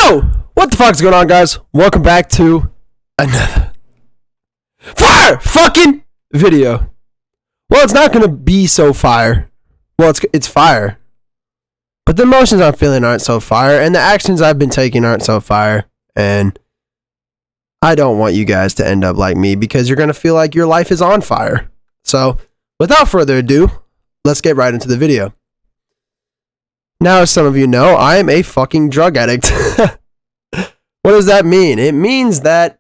Yo! What the fuck's going on, guys? Welcome back to another fire fucking video. Well, it's not gonna be so fire. Well, it's fire. But the emotions I'm feeling aren't so fire, and the actions I've been taking aren't so fire. And I don't want you guys to end up like me, because you're gonna feel like your life is on fire. So, without further ado, let's get right into the video. Now, as some of you know, I am a fucking drug addict. What does that mean? It means that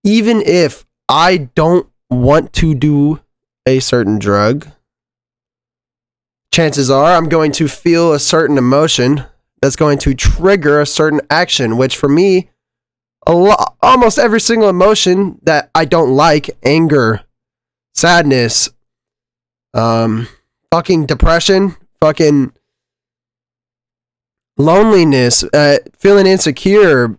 even if I don't want to do a certain drug, chances are I'm going to feel a certain emotion that's going to trigger a certain action, which for me, almost every single emotion that I don't like, anger, sadness, fucking depression, fucking loneliness, feeling insecure,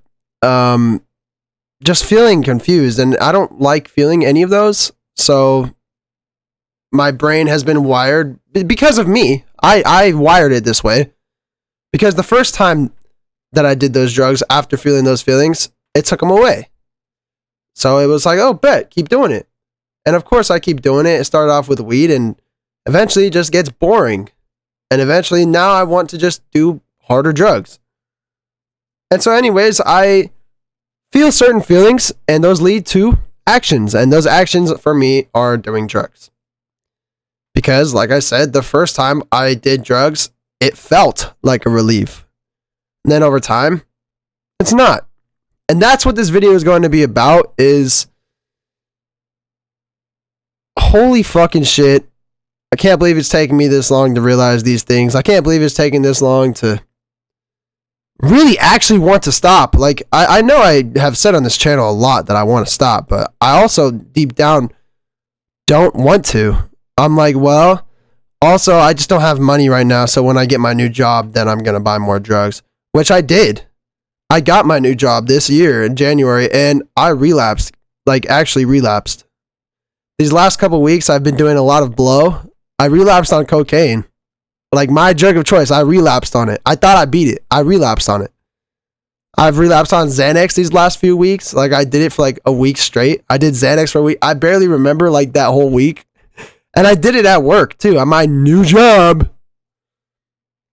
just feeling confused, and I don't like feeling any of those. So my brain has been wired because of me. I wired it this way because the first time that I did those drugs, after feeling those feelings, it took them away. So it was like, oh, bet, keep doing it. And of course I keep doing it. It started off with weed, and eventually it just gets boring. And eventually now I want to just do harder drugs. And so anyways, I feel certain feelings, and those lead to actions, and those actions for me are doing drugs. Because like I said, the first time I did drugs, it felt like a relief. And then over time, it's not. And that's what this video is going to be about, is holy fucking shit. I can't believe it's taking me this long to realize these things. I can't believe it's taking this long to really actually want to stop. Like, I know I have said on this channel a lot that I want to stop, but I also deep down don't want to. I'm like, well, also I just don't have money right now, so when I get my new job, then I'm going to buy more drugs, which I did. I got my new job this year in January, and I relapsed, like actually relapsed. These last couple weeks, I've been doing a lot of blow. I relapsed on cocaine. Like my drug of choice, I relapsed on it. I thought I beat it. I relapsed on it. I've relapsed on Xanax these last few weeks. Like I did it for like a week straight. I did Xanax for a week. I barely remember like that whole week. And I did it at work too, at my new job.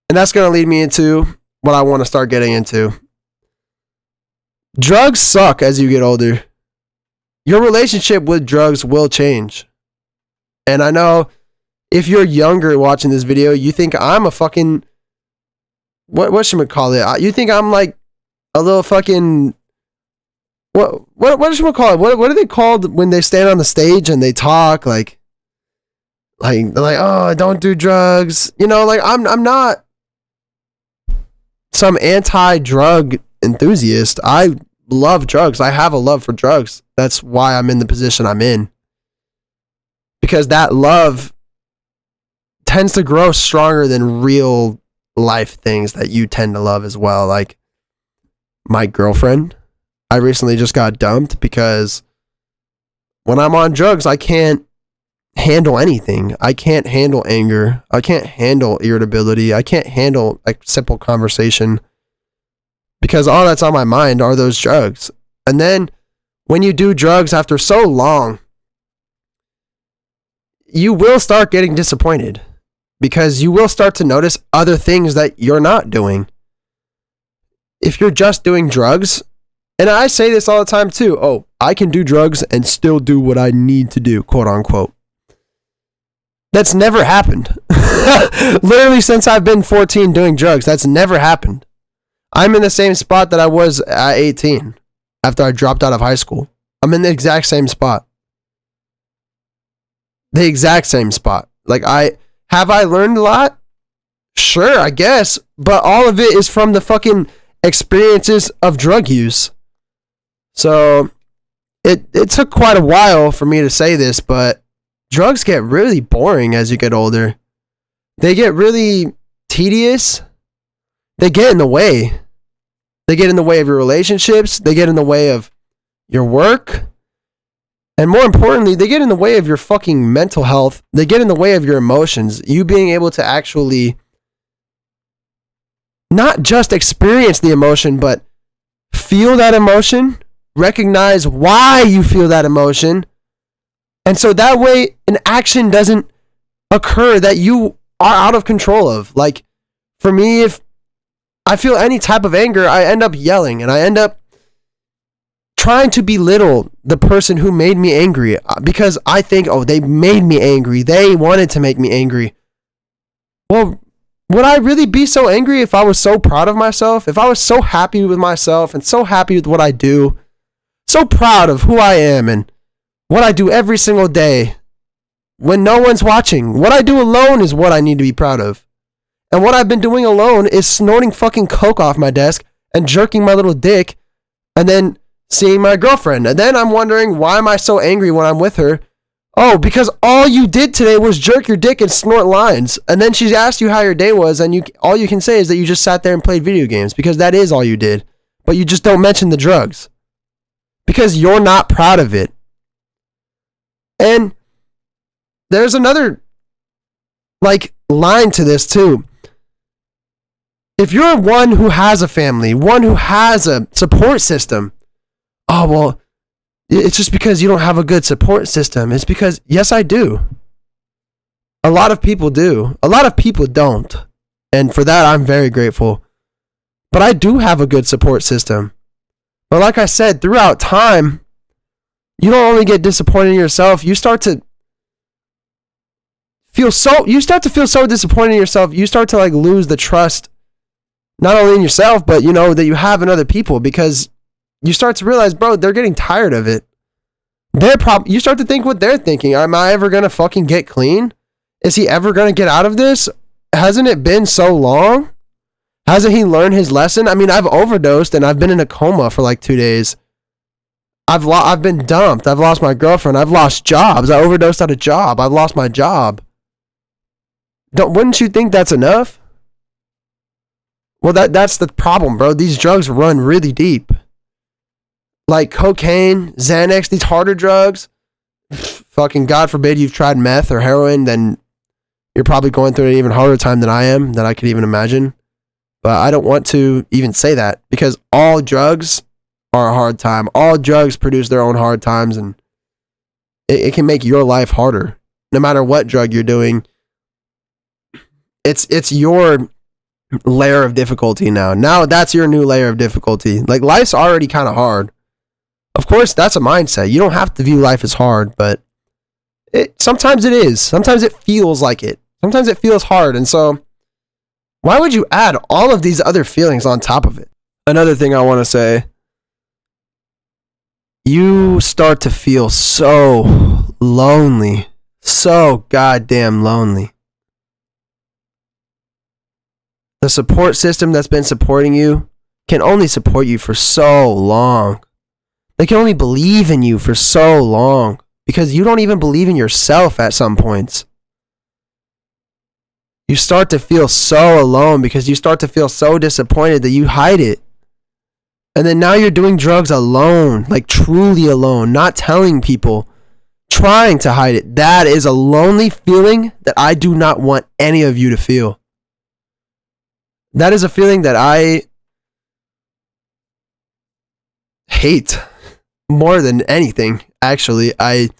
And that's going to lead me into what I want to start getting into. Drugs suck as you get older. Your relationship with drugs will change. And I know if you're younger watching this video, you think I'm a fucking, what should we call it? You think I'm like a little fucking, what should we call it? What are they called when they stand on the stage and they talk like they're like, oh, don't do drugs. You know, like I'm not some anti-drug enthusiast. I love drugs. I have a love for drugs. That's why I'm in the position I'm in. Because that love tends to grow stronger than real life things that you tend to love as well. Like my girlfriend, I recently just got dumped because when I'm on drugs, I can't handle anything. I can't handle anger. I can't handle irritability. I can't handle like simple conversation because all that's on my mind are those drugs. And then when you do drugs after so long, you will start getting disappointed. Because you will start to notice other things that you're not doing. If you're just doing drugs, and I say this all the time too, oh, I can do drugs and still do what I need to do, quote unquote. That's never happened. Literally since I've been 14 doing drugs, that's never happened. I'm in the same spot that I was at 18 after I dropped out of high school. I'm in the exact same spot. The exact same spot. Like have I learned a lot? Sure, I guess. But all of it is from the fucking experiences of drug use. So it took quite a while for me to say this, but drugs get really boring as you get older. They get really tedious. They get in the way. They get in the way of your relationships. They get in the way of your work. And more importantly, they get in the way of your fucking mental health. They get in the way of your emotions. You being able to actually not just experience the emotion, but feel that emotion, recognize why you feel that emotion, and so that way an action doesn't occur that you are out of control of. Like, for me, if I feel any type of anger, I end up yelling and I end up trying to belittle the person who made me angry because I think, oh, they made me angry. They wanted to make me angry. Well, would I really be so angry if I was so proud of myself? If I was so happy with myself and so happy with what I do, so proud of who I am and what I do every single day when no one's watching. What I do alone is what I need to be proud of. And what I've been doing alone is snorting fucking coke off my desk and jerking my little dick and then seeing my girlfriend. And then I'm wondering, why am I so angry when I'm with her? Oh, because all you did today was jerk your dick and snort lines. And then she asked you how your day was, and all you can say is that you just sat there and played video games, because that is all you did. But you just don't mention the drugs because you're not proud of it. And there's another line to this too. If you're one who has a family, one who has a support system, oh, well, it's just because you don't have a good support system. It's because, yes, I do. A lot of people do. A lot of people don't. And for that, I'm very grateful. But I do have a good support system. But like I said, throughout time, you don't only get disappointed in yourself, you start to feel so disappointed in yourself, you start to lose the trust, not only in yourself, but that you have in other people, because you start to realize, bro, they're getting tired of it. You start to think what they're thinking. Am I ever going to fucking get clean? Is he ever going to get out of this? Hasn't it been so long? Hasn't he learned his lesson? I mean, I've overdosed and I've been in a coma for 2 days. I've been dumped. I've lost my girlfriend. I've lost jobs. I overdosed at a job. I've lost my job. Wouldn't you think that's enough? Well, that's the problem, bro. These drugs run really deep. Like cocaine, Xanax, these harder drugs. Fucking God forbid you've tried meth or heroin, then you're probably going through an even harder time than I am, than I could even imagine. But I don't want to even say that, because all drugs are a hard time. All drugs produce their own hard times, and it can make your life harder. No matter what drug you're doing, it's your layer of difficulty now. Now that's your new layer of difficulty. Life's already kind of hard. Of course, that's a mindset. You don't have to view life as hard, but sometimes it is. Sometimes it feels like it. Sometimes it feels hard. And so why would you add all of these other feelings on top of it? Another thing I want to say, you start to feel so lonely, so goddamn lonely. The support system that's been supporting you can only support you for so long. They can only believe in you for so long, because you don't even believe in yourself at some points. You start to feel so alone because you start to feel so disappointed that you hide it. And then now you're doing drugs alone, truly alone, not telling people, trying to hide it. That is a lonely feeling that I do not want any of you to feel. That is a feeling that I hate more than anything. Actually, I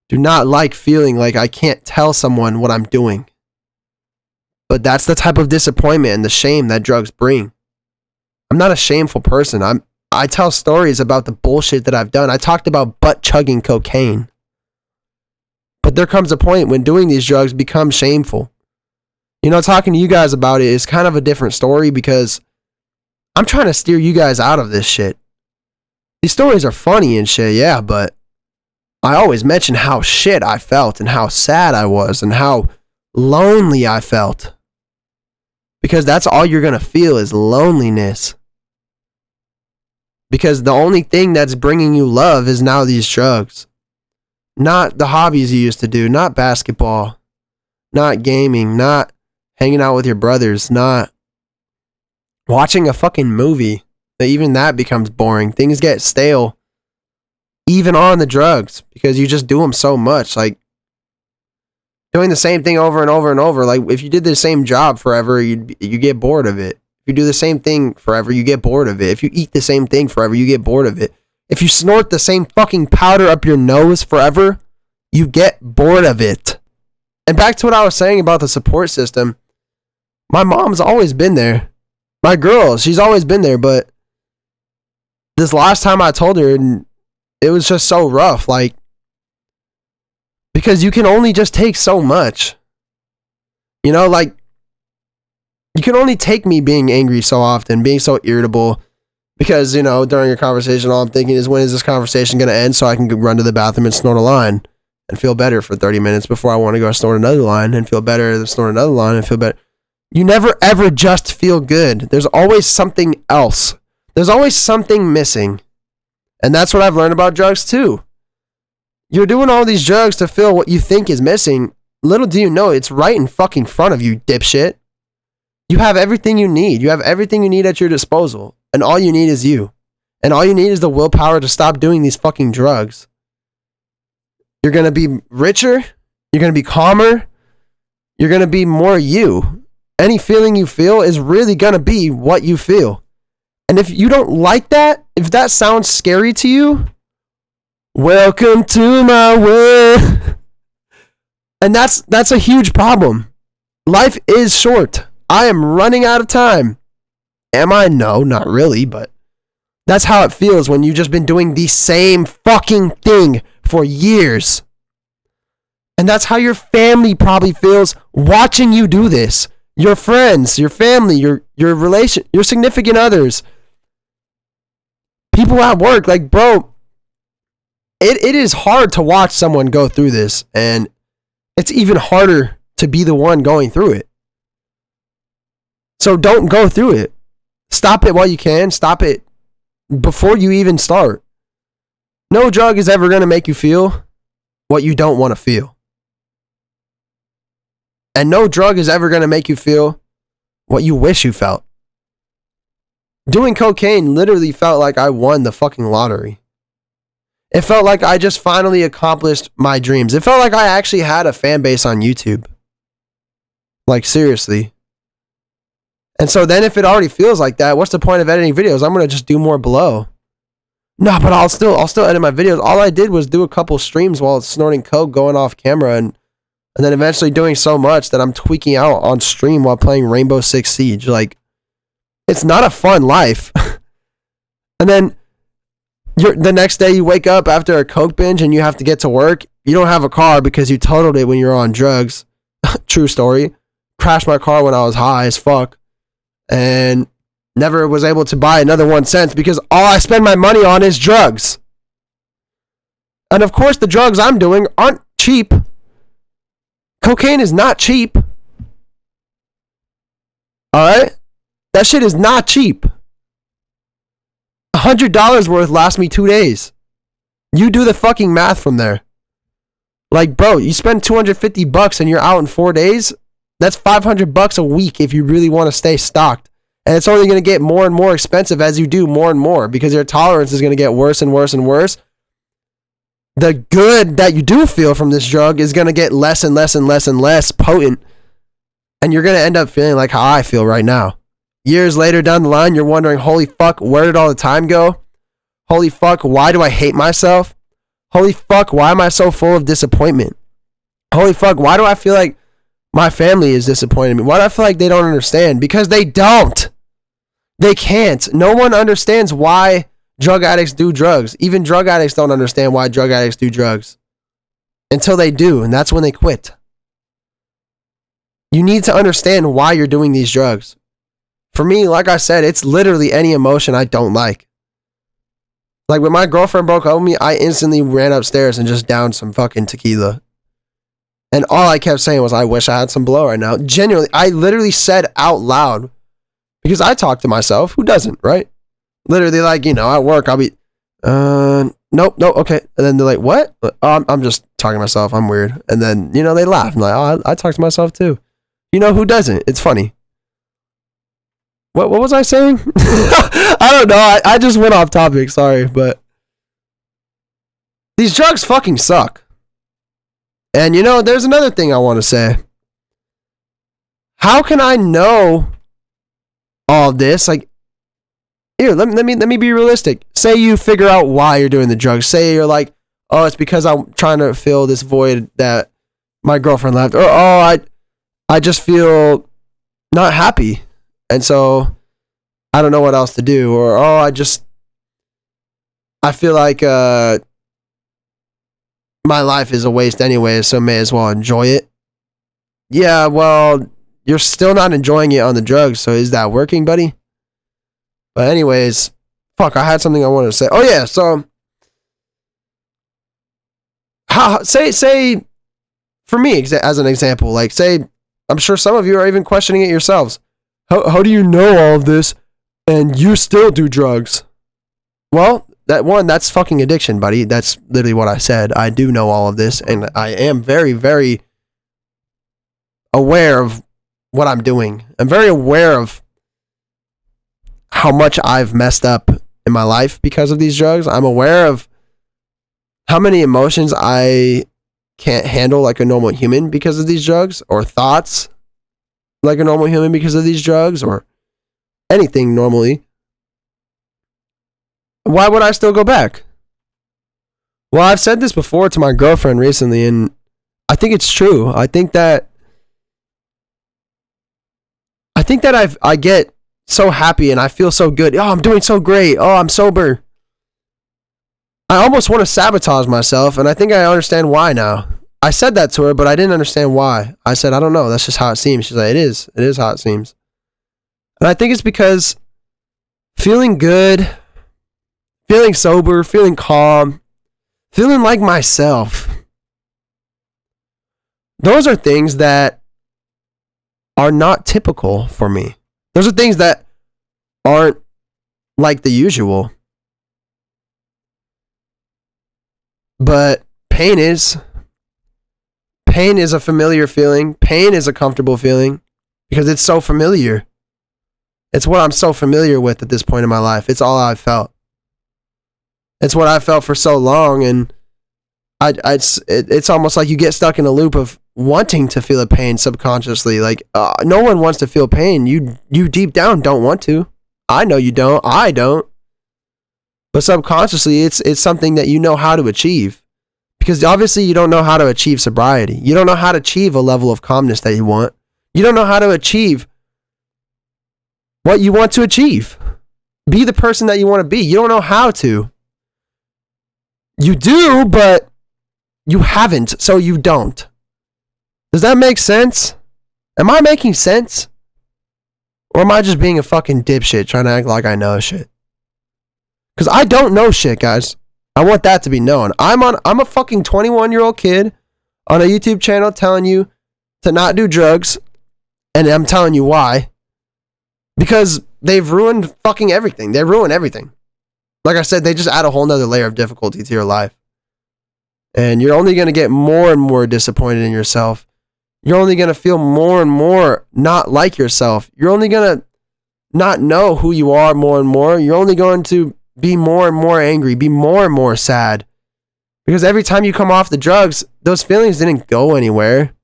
do not like feeling like I can't tell someone what I'm doing. But that's the type of disappointment and the shame that drugs bring. I'm not a shameful person. I tell stories about the bullshit that I've done. I talked about butt chugging cocaine. But there comes a point when doing these drugs becomes shameful. Talking to you guys about it is kind of a different story, because I'm trying to steer you guys out of this shit. These stories are funny and shit, yeah, but I always mention how shit I felt and how sad I was and how lonely I felt. Because that's all you're going to feel is loneliness. Because the only thing that's bringing you love is now these drugs. Not the hobbies you used to do, not basketball, not gaming, not hanging out with your brothers, not watching a fucking movie. Even that becomes boring. Things get stale, even on the drugs, because you just do them so much. Doing the same thing over and over and over. If you did the same job forever, you get bored of it. If you do the same thing forever, you get bored of it. If you eat the same thing forever, you get bored of it. If you snort the same fucking powder up your nose forever, you get bored of it. And back to what I was saying about the support system, my mom's always been there. My girl, she's always been there, but this last time I told her, it was just so rough, like, because you can only just take so much. You know, like, you can only take me being angry so often, being so irritable, because, you know, during a conversation, all I'm thinking is, when is this conversation going to end so I can run to the bathroom and snort a line and feel better for 30 minutes before I want to go snort another line and feel better and snort another line and feel better. You never ever just feel good. There's always something else. There's always something missing. And that's what I've learned about drugs too. You're doing all these drugs to fill what you think is missing. Little do you know, it's right in fucking front of you, dipshit. You have everything you need. You have everything you need at your disposal. And all you need is you. And all you need is the willpower to stop doing these fucking drugs. You're going to be richer. You're going to be calmer. You're going to be more you. Any feeling you feel is really going to be what you feel. And if you don't like that, if that sounds scary to you, welcome to my world. And that's a huge problem. Life is short. I am running out of time. Am I? No, not really, but that's how it feels when you've just been doing the same fucking thing for years. And that's how your family probably feels watching you do this. Your friends, your family, your relation, your significant others, people at work, like, bro, it is hard to watch someone go through this, and it's even harder to be the one going through it. So don't go through it. Stop it while you can. Stop it before you even start. No drug is ever going to make you feel what you don't want to feel. And no drug is ever going to make you feel what you wish you felt. Doing cocaine literally felt like I won the fucking lottery. It felt like I just finally accomplished my dreams. It felt like I actually had a fan base on YouTube. Like, seriously. And so then if it already feels like that, what's the point of editing videos? I'm going to just do more below. No, but I'll still edit my videos. All I did was do a couple streams while snorting coke, going off camera, and then eventually doing so much that I'm tweaking out on stream while playing Rainbow Six Siege. Like, it's not a fun life. And then the next day you wake up after a coke binge and you have to get to work. You don't have a car because you totaled it when you were on drugs. True story. Crashed my car when I was high as fuck. And never was able to buy another 1 cent because all I spend my money on is drugs. And of course the drugs I'm doing aren't cheap. Cocaine is not cheap. Alright? That shit is not cheap. $100 worth lasts me 2 days. You do the fucking math from there. Like, bro, you spend $250 and you're out in 4 days. That's $500 a week if you really want to stay stocked. And it's only going to get more and more expensive as you do more and more because your tolerance is going to get worse and worse and worse. The good that you do feel from this drug is going to get less and less and less and less potent. And you're going to end up feeling like how I feel right now. Years later down the line, you're wondering, holy fuck, where did all the time go? Holy fuck, why do I hate myself? Holy fuck, why am I so full of disappointment? Holy fuck, why do I feel like my family is disappointed in me? Why do I feel like they don't understand? Because they don't. They can't. No one understands why drug addicts do drugs. Even drug addicts don't understand why drug addicts do drugs. Until they do, and that's when they quit. You need to understand why you're doing these drugs. For me, like I said, it's literally any emotion I don't like. Like when my girlfriend broke up with me, I instantly ran upstairs and just downed some fucking tequila. And all I kept saying was, I wish I had some blow right now. Genuinely, I literally said out loud, because I talk to myself. Who doesn't, right? Literally, like, you know, at work, I'll be, nope, okay. And then they're like, what? I'm just talking to myself. I'm weird. And then, you know, they laugh. I'm like, oh, I talk to myself too. You know, who doesn't? It's funny. What was I saying? I don't know. I just went off topic. Sorry, but these drugs fucking suck. And you know, there's another thing I want to say. How can I know all of this. Like, here, let me be realistic. Say you figure out why you're doing the drugs. Say you're like, oh, it's because I'm trying to fill this void that my girlfriend left. Or, oh, I just feel not happy. And so I don't know what else to do. Or, oh, I feel like my life is a waste anyway, so may as well enjoy it. Yeah, well, you're still not enjoying it on the drugs, so is that working, buddy? But anyways, fuck, I had something I wanted to say. Oh yeah, so say for me as an example, like say I'm sure some of you are even questioning it yourselves. How do you know all of this and you still do drugs? Well, that's fucking addiction, buddy. That's literally what I said. I do know all of this, and I am very, very aware of what I'm doing. I'm very aware of how much I've messed up in my life because of these drugs. I'm aware of how many emotions I can't handle like a normal human because of these drugs, or thoughts like a normal human because of these drugs, or anything normally. Why would I still go back? Well, I've said this before to my girlfriend recently, and I think it's true. I think that I get so happy and I feel so good. Oh, I'm doing so great. Oh, I'm sober. I almost want to sabotage myself, and I think I understand why now. I said that to her, but I didn't understand why. I said, I don't know. That's just how it seems. She's like, it is. It is how it seems. And I think it's because feeling good, feeling sober, feeling calm, feeling like myself, those are things that are not typical for me. Those are things that aren't like the usual. But pain is a familiar feeling. Pain is a comfortable feeling because it's so familiar. It's what I'm so familiar with at this point in my life. It's all I've felt. It's what I felt for so long, and it's almost like you get stuck in a loop of wanting to feel a pain subconsciously. Like no one wants to feel pain. You deep down don't want to. I know you don't. I don't. But subconsciously, it's something that you know how to achieve, because obviously you don't know how to achieve sobriety. You don't know how to achieve a level of calmness that you want. You don't know how to achieve what you want to achieve. Be the person that you want to be. You don't know how to. You do, but you haven't, so you don't. Does that make sense? Am I making sense? Or am I just being a fucking dipshit trying to act like I know shit? Because I don't know shit, guys. I want that to be known. I'm a fucking 21-year-old kid on a YouTube channel telling you to not do drugs, and I'm telling you why. Because they've ruined fucking everything. They ruin everything. Like I said, they just add a whole nother layer of difficulty to your life. And you're only going to get more and more disappointed in yourself. You're only going to feel more and more not like yourself. You're only going to not know who you are more and more. You're only going to be more and more angry, be more and more sad. Because every time you come off the drugs, those feelings didn't go anywhere.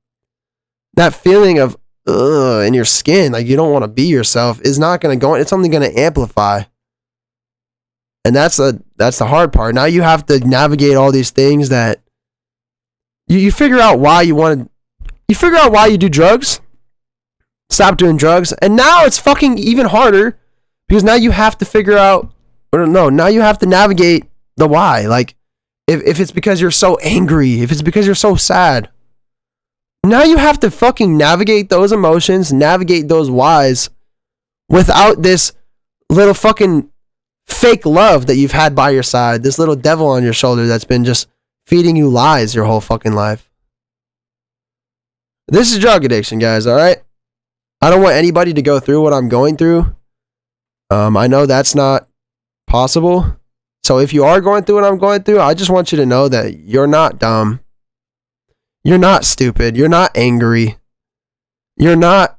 That feeling of in your skin, like you don't want to be yourself, is not going to go. It's only going to amplify. And that's the hard part. Now you have to navigate all these things that you figure out why you figure out why you do drugs. Stop doing drugs. And now it's fucking even harder, because now you have to figure out, now you have to navigate the why. Like if it's because you're so angry, if it's because you're so sad, now you have to fucking navigate those emotions, navigate those whys without this little fucking fake love that you've had by your side, this little devil on your shoulder that's been just feeding you lies your whole fucking life. This is drug addiction, guys, all right? I don't want anybody to go through what I'm going through. I know that's not possible. So if you are going through what I'm going through, I just want you to know that you're not dumb. You're not stupid. You're not angry. You're not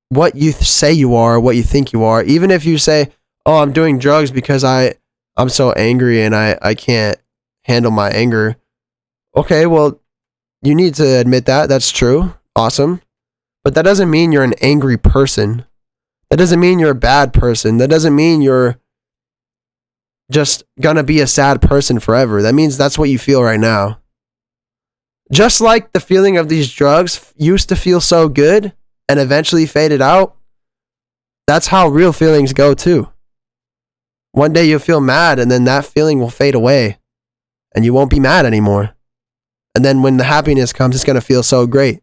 what you say you are, what you think you are. Even if you say, oh, I'm doing drugs because I'm so angry and I can't handle my anger. Okay, well, you need to admit that. That's true. Awesome. But that doesn't mean you're an angry person. That doesn't mean you're a bad person. That doesn't mean you're just gonna be a sad person forever. That means that's what you feel right now. Just like the feeling of these drugs used to feel so good and eventually faded out, that's how real feelings go too. One day you'll feel mad and then that feeling will fade away and you won't be mad anymore. And then when the happiness comes, it's going to feel so great.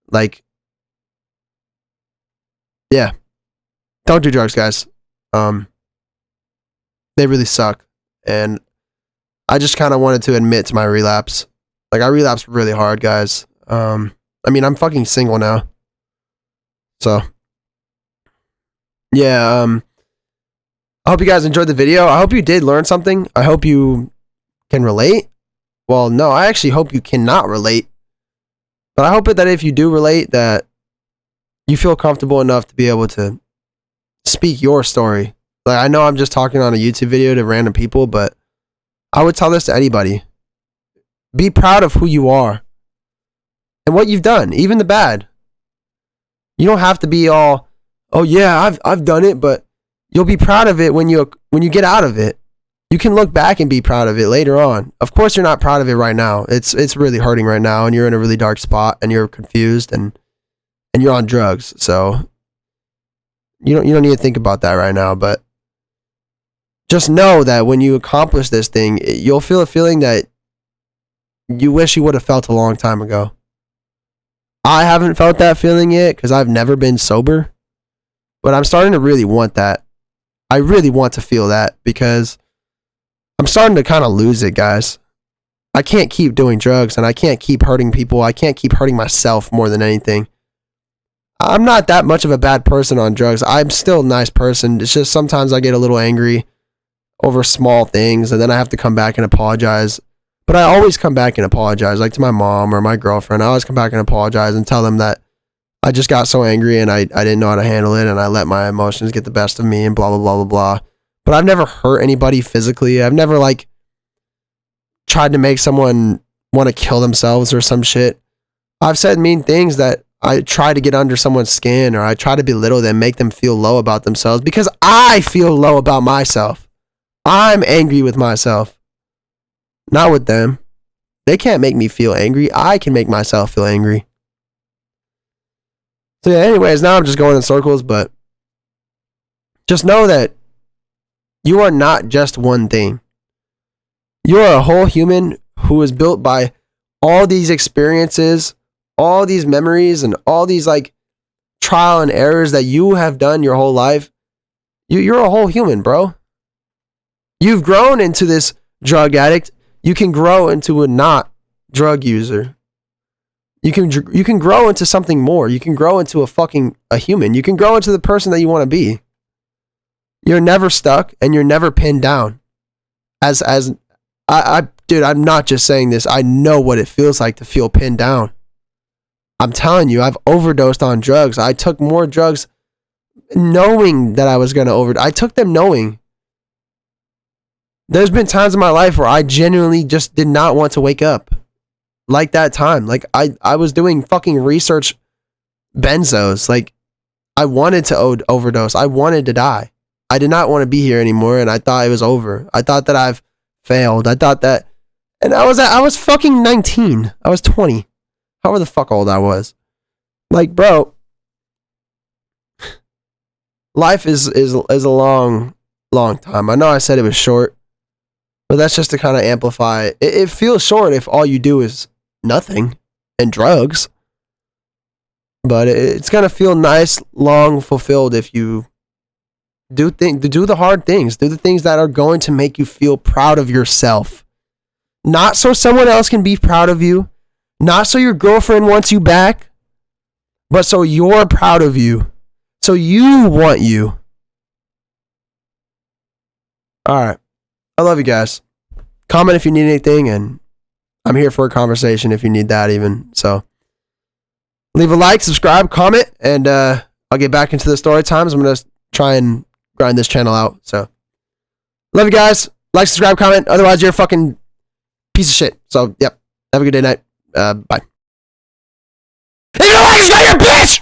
Like, yeah. Don't do drugs, guys. They really suck. And I just kind of wanted to admit to my relapse. Like, I relapsed really hard, guys. I mean, I'm fucking single now. So, yeah, I hope you guys enjoyed the video. I hope you did learn something. I hope you can relate. Well, no, I actually hope you cannot relate. But I hope that if you do relate, that you feel comfortable enough to be able to speak your story. Like, I know I'm just talking on a YouTube video to random people, but I would tell this to anybody. Be proud of who you are and what you've done, even the bad. You don't have to be all, oh yeah, I've done it, but you'll be proud of it when you get out of it. You can look back and be proud of it later on. Of course, you're not proud of it right now. It's really hurting right now, and you're in a really dark spot, and you're confused, and you're on drugs. So you don't need to think about that right now. But just know that when you accomplish this thing, you'll feel a feeling that you wish you would have felt a long time ago. I haven't felt that feeling yet because I've never been sober, but I'm starting to really want that. I really want to feel that because I'm starting to kind of lose it, guys. I can't keep doing drugs and I can't keep hurting people. I can't keep hurting myself more than anything. I'm not that much of a bad person on drugs. I'm still a nice person. It's just sometimes I get a little angry over small things and then I have to come back and apologize. But I always come back and apologize, like to my mom or my girlfriend. I always come back and apologize and tell them that I just got so angry and I didn't know how to handle it and I let my emotions get the best of me and blah, blah, blah, blah, blah. But I've never hurt anybody physically. I've never like tried to make someone want to kill themselves or some shit. I've said mean things that I try to get under someone's skin or I try to belittle them, make them feel low about themselves because I feel low about myself. I'm angry with myself, not with them. They can't make me feel angry. I can make myself feel angry. So yeah, anyways, now I'm just going in circles, but just know that you are not just one thing. You are a whole human who is built by all these experiences, all these memories, and all these like trial and errors that you have done your whole life. You're a whole human, bro. You've grown into this drug addict. You can grow into a not drug user. You can grow into something more. You can grow into a human. You can grow into the person that you want to be. You're never stuck and you're never pinned down. Dude, I'm not just saying this. I know what it feels like to feel pinned down. I'm telling you, I've overdosed on drugs. I took more drugs knowing that I was going to overdose. I took them knowing. There's been times in my life where I genuinely just did not want to wake up. Like that time. Like I was doing fucking research benzos. Like I wanted to overdose. I wanted to die. I did not want to be here anymore and I thought it was over. I thought that I've failed. I thought that, and I was fucking 19. I was 20. However the fuck old I was. Like, bro, life is a long time. I know I said it was short, but that's just to kind of amplify it. It feels short if all you do is nothing and drugs. But it's going to feel nice, long, fulfilled if you do the hard things. Do the things that are going to make you feel proud of yourself. Not so someone else can be proud of you. Not so your girlfriend wants you back. But so you're proud of you. So you want you. Alright. I love you guys. Comment if you need anything, and I'm here for a conversation if you need that even. So leave a like, subscribe, comment, and I'll get back into the story times. I'm going to try and grind this channel out. So love you guys. Like, subscribe, comment. Otherwise, you're a fucking piece of shit. So, yep. Have a good day, night. Bye. If you don't like this guy, you're a bitch!